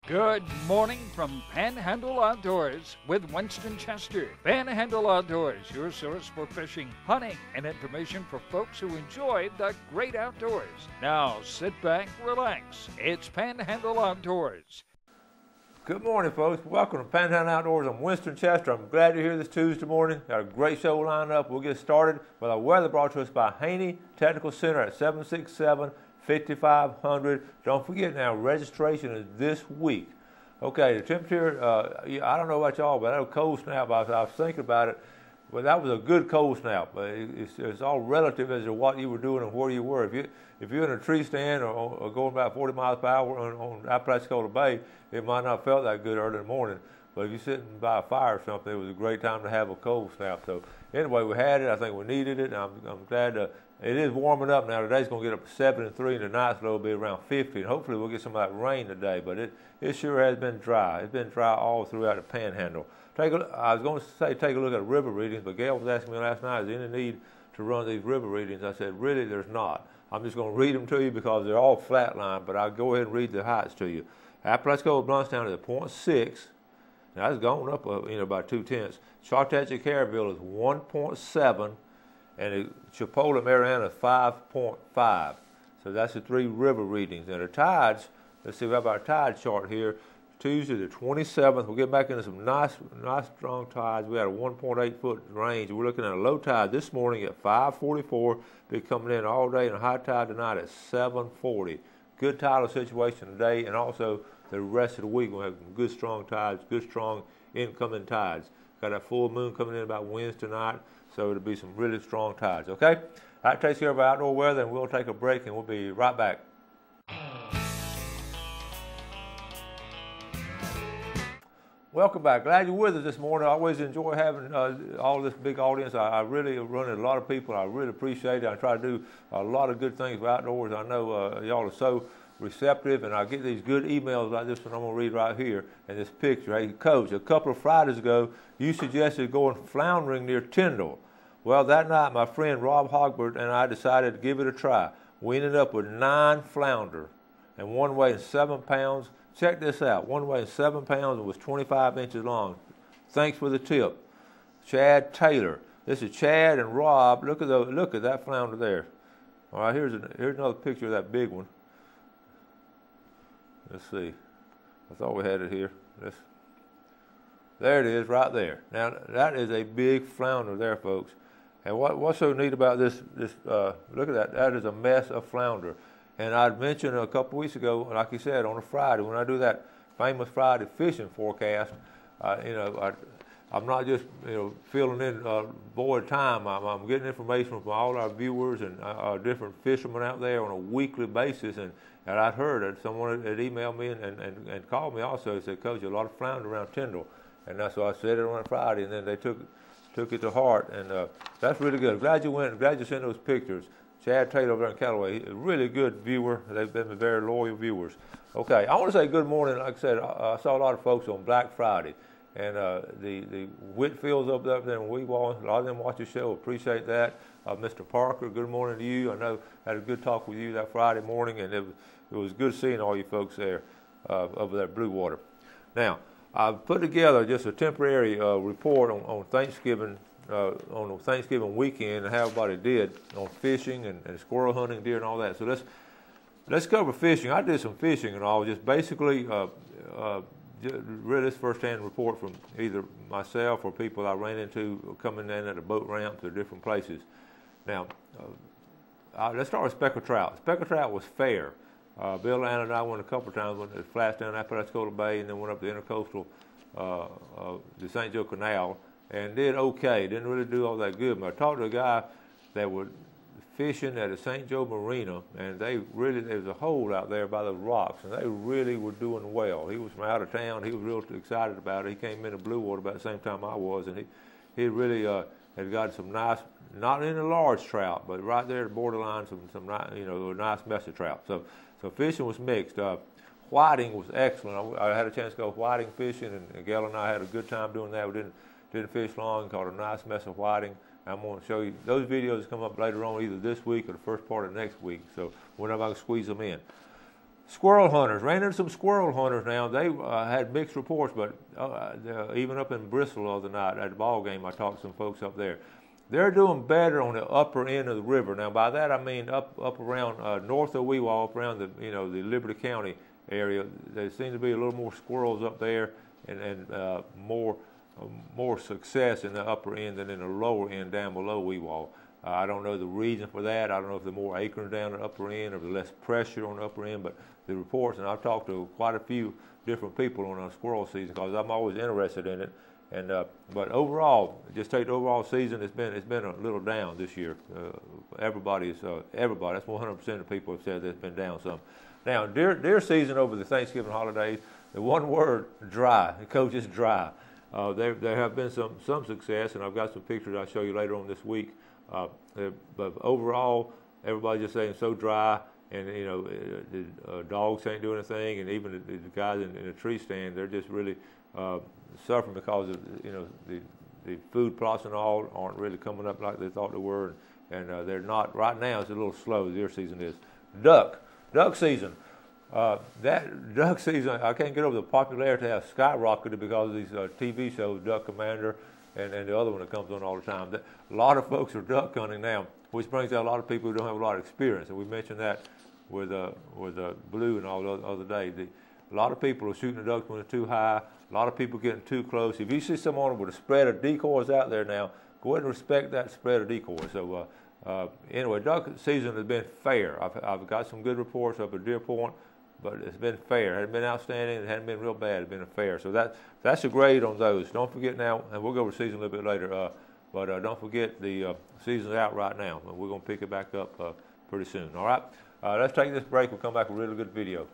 Good morning from Panhandle Outdoors with Winston Chester. Panhandle Outdoors, your source for fishing, hunting, and information for folks who enjoy the great outdoors. Now sit back, relax. It's Panhandle Outdoors. Good morning, folks. Welcome to Panhandle Outdoors. I'm Winston Chester. I'm glad you're here this Tuesday morning. Got a great show lined up. We'll get started with our weather brought to us by Haney Technical Center at 767-5500. Don't forget now, registration is this week. Okay, the temperature, I don't know about y'all, but that was a cold snap. I was thinking about it. Well, that was a good cold snap. It's all relative as to what you were doing and where you were. If you're in a tree stand or going about 40 miles per hour on Apalachicola Bay, it might not have felt that good early in the morning. But if you're sitting by a fire or something, it was a great time to have a cold snap. So anyway, we had it. I think we needed it. And I'm glad it is warming up now. Today's going to get up to 73, and tonight's low will be around 50. And hopefully we'll get some of that rain today. But it sure has been dry. It's been dry all throughout the Panhandle. I was going to say take a look at river readings, but Gail was asking me last night, is there any need to run these river readings? I said, really, there's not. I'm just going to read them to you because they're all flatline, but I'll go ahead and read the heights to you. Apalachicola Blountstown is at 0.6. Now, that's going up about 2/10. Chartachicareville is 1.7, and Chipola, Mariana is 5.5. So that's the three river readings. And the tides, let's see, we have our tide chart here. Tuesday the 27th, we'll get back into some nice strong tides. We had a 1.8 foot range. We're looking at a low tide this morning at 5:44. Be coming in all day, and a high tide tonight at 7:40. Good tidal situation today, and also the rest of the week we'll have good strong tides, good strong incoming tides. Got that full moon coming in about Wednesday night, so it'll be some really strong tides. Okay, that takes care of our outdoor weather, and we'll take a break, and we'll be right back. Welcome back. Glad you're with us this morning. I always enjoy having all this big audience. I really run into a lot of people. I really appreciate it. I try to do a lot of good things for outdoors. I know y'all are so receptive, and I get these good emails like this one I'm going to read right here in this picture. Hey, Coach, a couple of Fridays ago, you suggested going floundering near Tyndall. Well, that night, my friend Rob Hogbert and I decided to give it a try. We ended up with 9 flounder, and one weighing 7 pounds. Check this out. One weighing 7 pounds and was 25 inches long. Thanks for the tip. Chad Taylor. This is Chad and Rob. Look at that flounder there. All right, here's another picture of that big one. Let's see. I thought we had it here. There it is right there. Now, that is a big flounder there, folks. And what's so neat about this look at that. That is a mess of flounder. And I'd mentioned a couple weeks ago, like you said, on a Friday, when I do that famous Friday fishing forecast, I'm not just filling in void time. I'm getting information from all our viewers and different fishermen out there on a weekly basis. And I'd heard that someone had emailed me and called me also and said, Coach, a lot of flounder around Tyndall. And that's why I said it on a Friday, and then they took it to heart. And that's really good. Glad you went. Glad you sent those pictures. Chad Taylor over there in Callaway, a really good viewer. They've been very loyal viewers. Okay, I want to say good morning. Like I said, I saw a lot of folks on Black Friday. And the Whitfields up there in Weewaw, a lot of them watch the show. Appreciate that. Mr. Parker, good morning to you. I know I had a good talk with you that Friday morning, and it was good seeing all you folks there over there at Blue Water. Now, I've put together just a temporary report on Thanksgiving on the Thanksgiving weekend and how everybody did on fishing and squirrel hunting, deer, and all that. So let's cover fishing. I did some fishing and all, just basically really this first-hand report from either myself or people I ran into coming in at the boat ramps or different places. Now, let's start with speckled trout. Speckled trout was fair. Bill and I went a couple of times, went to flats down Apalachicola Bay and then went up the intercoastal, the St. Joe Canal, and did okay. Didn't really do all that good. But I talked to a guy that was fishing at the St. Joe Marina, and there was a hole out there by those rocks, and they really were doing well. He was from out of town. He was real excited about it. He came into Blue Water about the same time I was, and he really had got some nice, not in a large trout, but right there at the borderline, some a nice mess of trout. So fishing was mixed. Whiting was excellent. I had a chance to go whiting fishing, and Gail and I had a good time doing that. We didn't fish long. Caught a nice mess of whiting. I'm going to show you those videos come up later on, either this week or the first part of next week. So whenever I can squeeze them in. Squirrel hunters. Ran into some squirrel hunters now. They had mixed reports, but even up in Bristol the other night at the ball game, I talked to some folks up there. They're doing better on the upper end of the river. Now, by that I mean up around north of Weewall, up around the the Liberty County area. There seems to be a little more squirrels up there, and more success in the upper end than in the lower end down below Weewall. I don't know the reason for that. I don't know if they're more acorns down the upper end or the less pressure on the upper end, but the reports, and I've talked to quite a few different people on squirrel season because I'm always interested in it. And but overall, just take the overall season, it's been a little down this year. Everybody, that's 100% of people have said that it's been down some. Now, deer season over the Thanksgiving holidays, the one word, dry. The coach is dry. There have been some success, and I've got some pictures I'll show you later on this week. But overall, everybody's just saying so dry, and the dogs ain't doing anything, and even the guys in the tree stand, they're just really suffering because of the food plots and all aren't really coming up like they thought they were, and they're not right now. It's a little slow. The deer season is. Duck season. That duck season, I can't get over the popularity has skyrocketed because of these TV shows, Duck Commander, and the other one that comes on all the time. A lot of folks are duck hunting now, which brings out a lot of people who don't have a lot of experience. And we mentioned that with Blue and all the other day. A lot of people are shooting the ducks when they're too high. A lot of people getting too close. If you see someone with a spread of decoys out there now, go ahead and respect that spread of decoys. So anyway, duck season has been fair. I've got some good reports up at Deer Point, but it's been fair. It hasn't been outstanding. It hasn't been real bad. It's been a fair. So that's a grade on those. Don't forget now, and we'll go over the season a little bit later, but don't forget the season's out right now. We're going to pick it back up pretty soon. All right? Let's take this break. We'll come back with a really good video.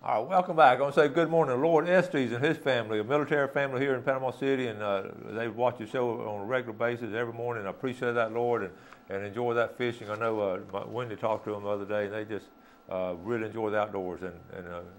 All right, welcome back. I want to say good morning to Lord Estes and his family, a military family here in Panama City, and they watch the show on a regular basis every morning. I appreciate that, Lord, and enjoy that fishing. I know Wendy talked to them the other day, and they just really enjoy the outdoors, and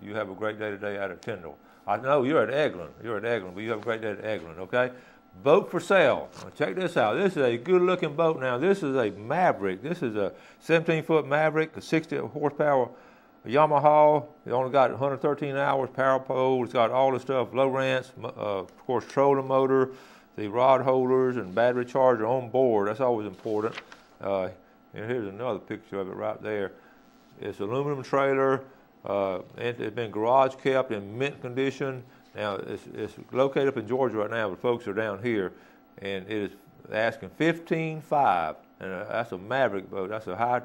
you have a great day today out at Tyndall. I know you're at Eglin, but you have a great day at Eglin, okay? Boat for sale. Now check this out. This is a good-looking boat now. This is a Maverick. This is a 17-foot Maverick, a 60-horsepower Yamaha. It only got 113 hours, power pole. It's got all the stuff, low rents, of course, trolling motor, the rod holders, and battery charger on board. That's always important. And here's another picture of it right there. It's an aluminum trailer. And it's been garage kept in mint condition. Now, it's located up in Georgia right now, but folks are down here, and it is asking $15,500, and that's a Maverick boat. That's a high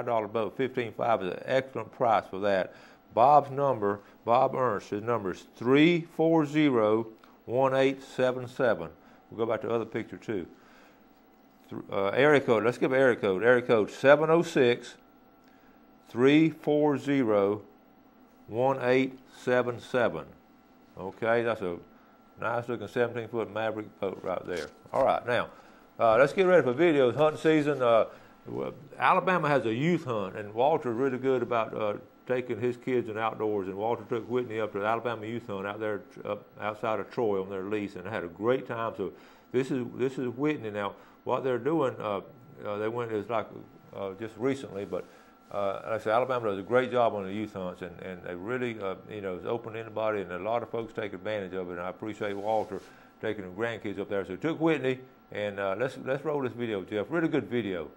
dollar boat. $15,500 is an excellent price for that. Bob Ernst, his number is 340-1877. We'll go back to the other picture too. Area code. Let's give an area code. Area code 706-340-1877. Okay, that's a nice looking 17-foot Maverick boat right there. All right, now let's get ready for videos. Hunting season. Alabama has a youth hunt, and Walter's really good about taking his kids in outdoors. And Walter took Whitney up to the Alabama youth hunt out there outside of Troy on their lease, and they had a great time. So this is Whitney now. What they're doing, they went just recently, but. Like I said, Alabama does a great job on the youth hunts, and they really, it's open to anybody, and a lot of folks take advantage of it. And I appreciate Walter taking the grandkids up there. So took Whitney, and let's roll this video, Jeff. Really good video.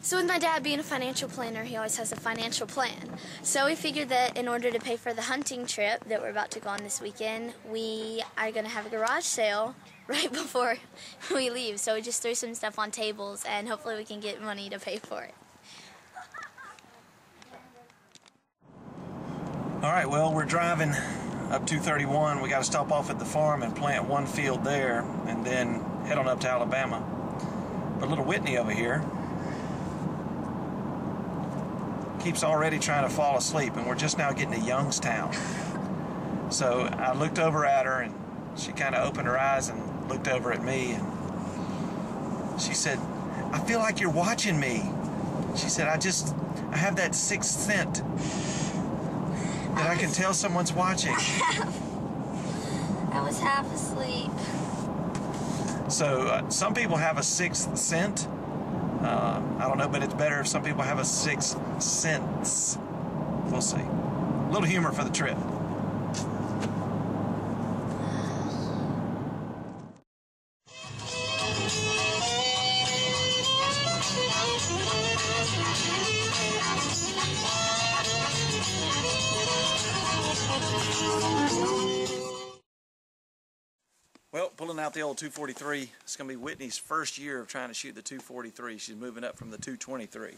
So with my dad being a financial planner, he always has a financial plan. So we figured that in order to pay for the hunting trip that we're about to go on this weekend, we are going to have a garage sale right before we leave. So we just threw some stuff on tables, and hopefully we can get money to pay for it. All right, well, we're driving up 231. We got to stop off at the farm and plant one field there and then head on up to Alabama. But little Whitney over here keeps already trying to fall asleep, and we're just now getting to Youngstown. So I looked over at her, and she kind of opened her eyes and looked over at me, and she said, "I feel like you're watching me." She said, I have that sixth sense that I can tell someone's watching. I was half asleep. So some people have a sixth sense, I don't know, but it's better if some people have a sixth sense. We'll see. A little humor for the trip. Well, pulling out the old 243. It's going to be Whitney's first year of trying to shoot the 243. She's moving up from the 223.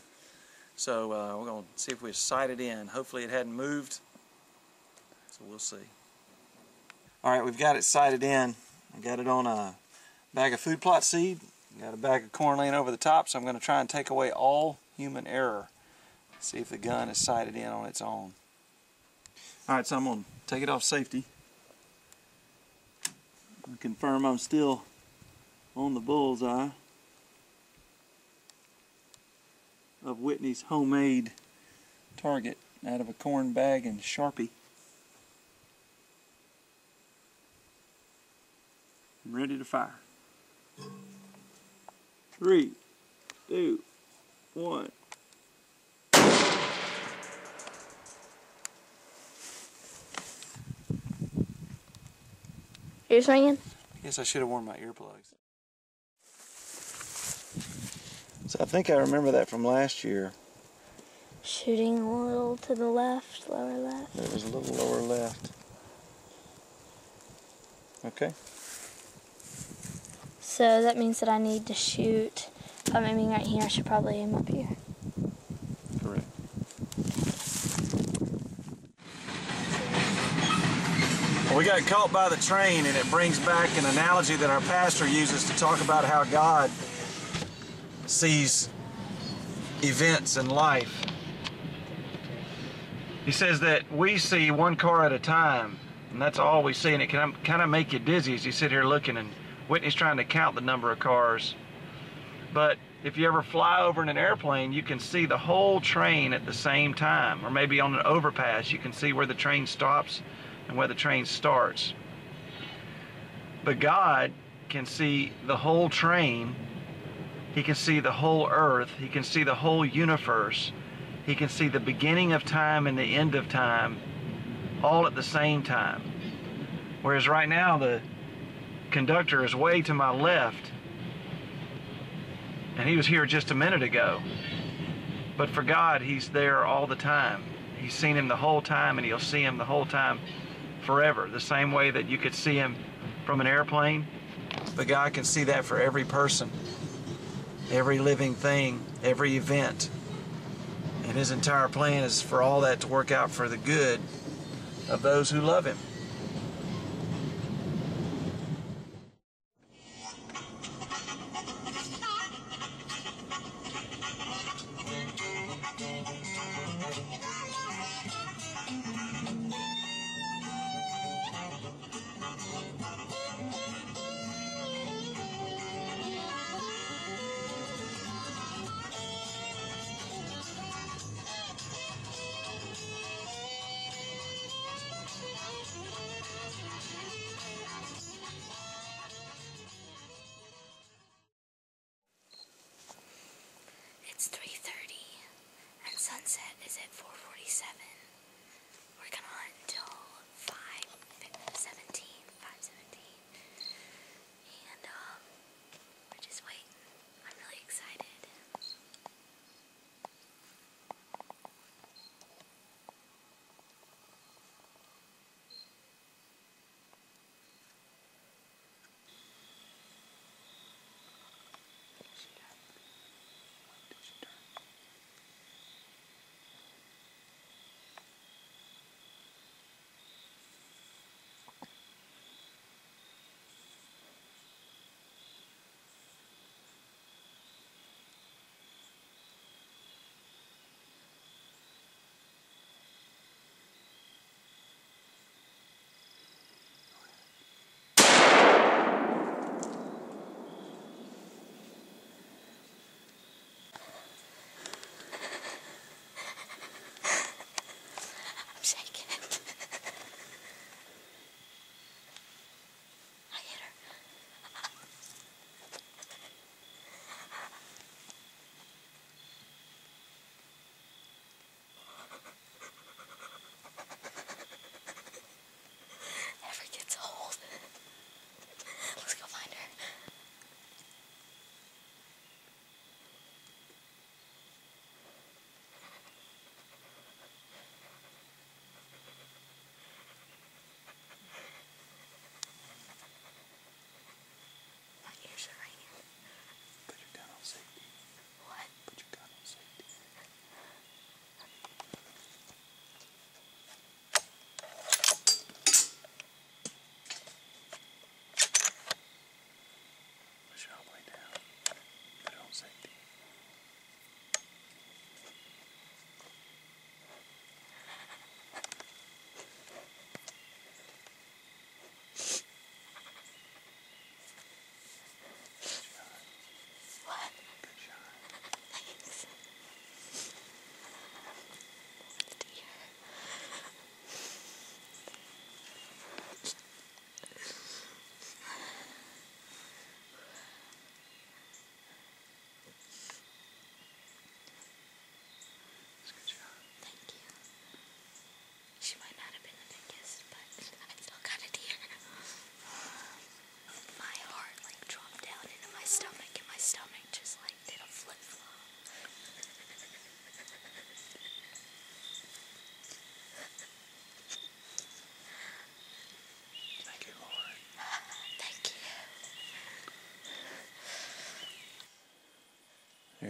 So we're going to see if we sight it in. Hopefully it hadn't moved. So we'll see. All right, we've got it sighted in. I got it on a bag of food plot seed. Got a bag of corn laying over the top, so I'm going to try and take away all human error. See if the gun is sighted in on its own. All right, so I'm going to take it off safety. Confirm I'm still on the bullseye of Whitney's homemade target out of a corn bag and Sharpie. I'm ready to fire. 3, 2, 1. You're swinging? Guess I should have worn my earplugs. So I think I remember that from last year. Shooting a little to the left, lower left. It was a little lower left. Okay. So that means that I need to shoot. If I'm aiming right here, I should probably aim up here. Correct. Well, we got caught by the train, and it brings back an analogy that our pastor uses to talk about how God sees events in life. He says that we see one car at a time, and that's all we see, and it can kind of make you dizzy as you sit here looking, and Whitney's trying to count the number of cars. But if you ever fly over in an airplane, you can see the whole train at the same time, or maybe on an overpass, you can see where the train stops and where the train starts. But God can see the whole train. He can see the whole earth. He can see the whole universe. He can see the beginning of time and the end of time all at the same time. Whereas right now the conductor is way to my left, and he was here just a minute ago. But for God, he's there all the time. He's seen him the whole time, and he'll see him the whole time forever. The same way that you could see him from an airplane, but God can see that for every person, every living thing, every event. And his entire plan is for all that to work out for the good of those who love him.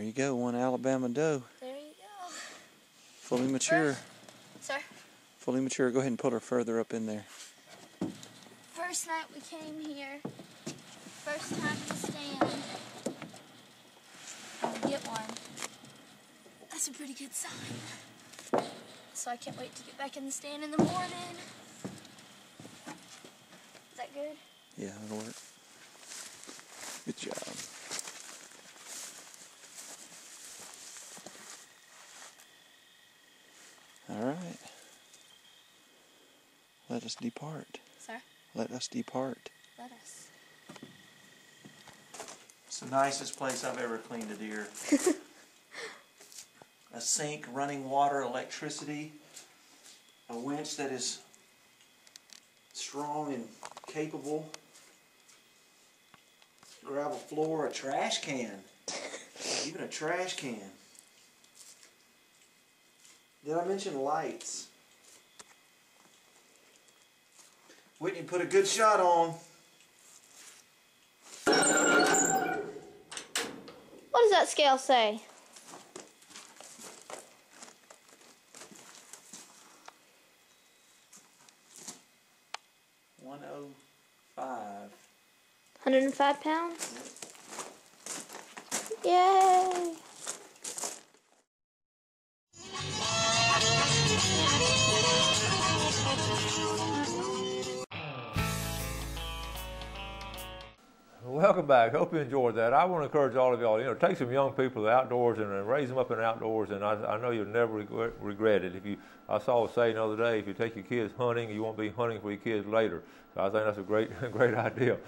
There you go, one Alabama doe. There you go. Fully mature. Sir? Fully mature. Go ahead and put her further up in there. First night we came here, first time to stand, and get one. That's a pretty good sign. So I can't wait to get back in the stand in the morning. Is that good? Yeah, that'll work. Good job. All right. Let us depart. Sir? Let us depart. Let us. It's the nicest place I've ever cleaned a deer. A sink, running water, electricity, a winch that is strong and capable, gravel floor, a trash can, even a trash can. Did I mention lights? Whitney put a good shot on. What does that scale say? $105. 105 pounds? Yay! Welcome back. Hope you enjoyed that. I want to encourage all of y'all, take some young people to the outdoors and raise them up in the outdoors, and I know you'll never regret it. I saw a saying the other day, if you take your kids hunting, you won't be hunting for your kids later. So I think that's a great idea.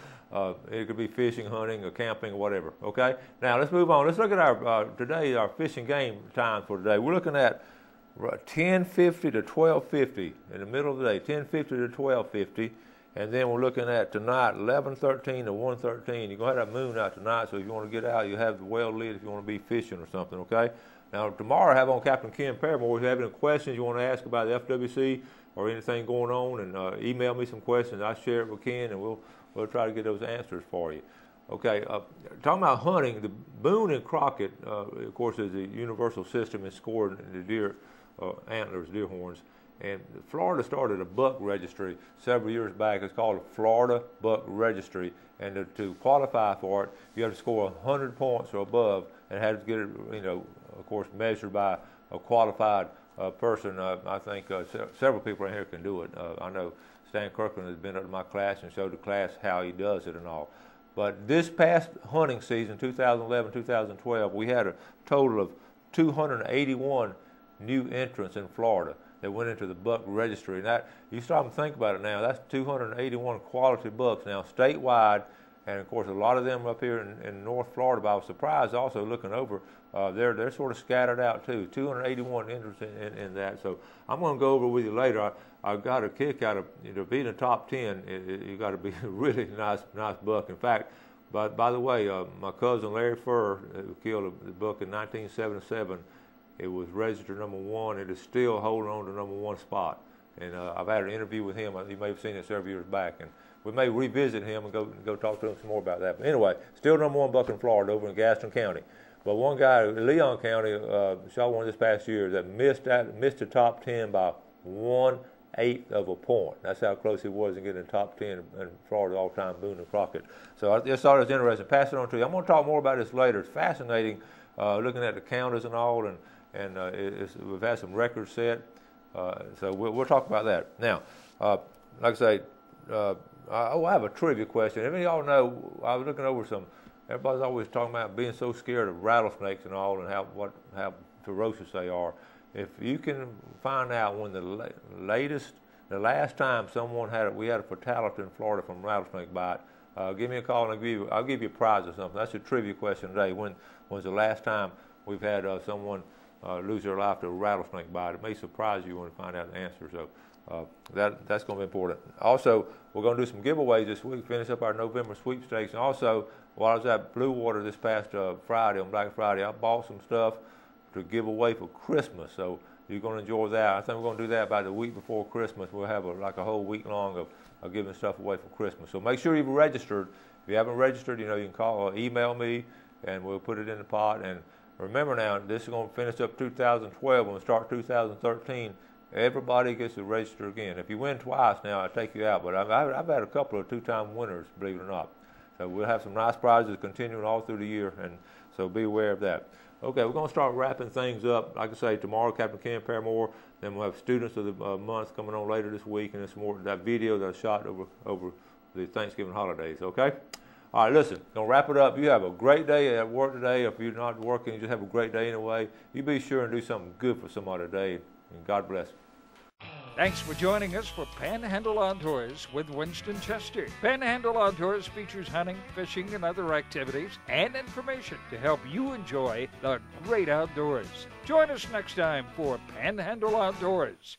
It could be fishing, hunting, or camping, or whatever. Okay? Now let's move on. Let's look at our fishing game time for today. We're looking at 10:50 to 12:50 in the middle of the day, 10:50 to 12:50. And then we're looking at tonight, 11:13 to 1:13. You're going to have that moon out tonight, so if you want to get out, you have the well lit if you want to be fishing or something, okay? Now, tomorrow I have on Captain Ken Paramore. If you have any questions you want to ask about the FWC or anything going on, and email me some questions. I share it with Ken, and we'll try to get those answers for you. Okay, talking about hunting, the Boone and Crockett, of course, is a universal system in scoring the deer antlers, deer horns. And Florida started a buck registry several years back. It's called a Florida Buck Registry. And to qualify for it, you have to score 100 points or above, and have to get it, of course, measured by a qualified person. I think several people around here can do it. I know Stan Kirkland has been up to my class and showed the class how he does it and all. But this past hunting season, 2011-2012, we had a total of 281 new entrants in Florida that went into the buck registry. And that, you stop and think about it now, that's 281 quality bucks now statewide, and of course a lot of them up here in North Florida. But I was surprised also looking over, they're sort of scattered out too. 281 entrants in that. So I'm going to go over with you later. I got a kick out of being in the top 10. You got to be a really nice buck. In fact, by the way, my cousin Larry Furr, who killed the buck in 1977. It was registered #1. It is still holding on to #1 spot. And I've had an interview with him. You may have seen it several years back. And we may revisit him and go talk to him some more about that. But anyway, still #1 buck in Florida over in Gaston County. But one guy in Leon County shot one this past year that missed the top 10 by 1/8 of a point. That's how close he was in getting the top 10 in Florida all-time Boone and Crockett. So I just thought it was interesting. Pass it on to you. I'm going to talk more about this later. It's fascinating looking at the counters and all, and we've had some records set, so we'll talk about that. Now, like I say, I have a trivia question. If any of y'all know, I was looking over everybody's always talking about being so scared of rattlesnakes and all, and how ferocious they are. If you can find out when the last time we had a fatality in Florida from rattlesnake bite, give me a call and I'll give you a prize or something. That's a trivia question today. When was the last time we've had someone lose their life to a rattlesnake bite? It may surprise you when you find out the answer. So that's going to be important. Also, we're going to do some giveaways this week. Finish up our November sweepstakes. And also, while I was at Blue Water this past Friday, on Black Friday, I bought some stuff to give away for Christmas. So you're going to enjoy that. I think we're going to do that about the week before Christmas. We'll have a whole week long of giving stuff away for Christmas. So make sure you've registered. If you haven't registered, you can call or email me, and we'll put it in the pot. And Remember now, this is going to finish up 2012. When we start 2013, everybody gets to register again. If you win twice now, I take you out. But I've had a couple of two-time winners, believe it or not. So we'll have some nice prizes continuing all through the year, and so be aware of that. Okay, we're going to start wrapping things up. Like I say, tomorrow, Captain Ken Paramore. Then we'll have Students of the Month coming on later this week, and it's more that video that I shot over the Thanksgiving holidays. Okay. All right, listen, going to wrap it up. You have a great day at work today. If you're not working, you just have a great day anyway. You be sure and do something good for somebody today, and God bless. Thanks for joining us for Panhandle Outdoors with Winston Chester. Panhandle Outdoors features hunting, fishing, and other activities and information to help you enjoy the great outdoors. Join us next time for Panhandle Outdoors.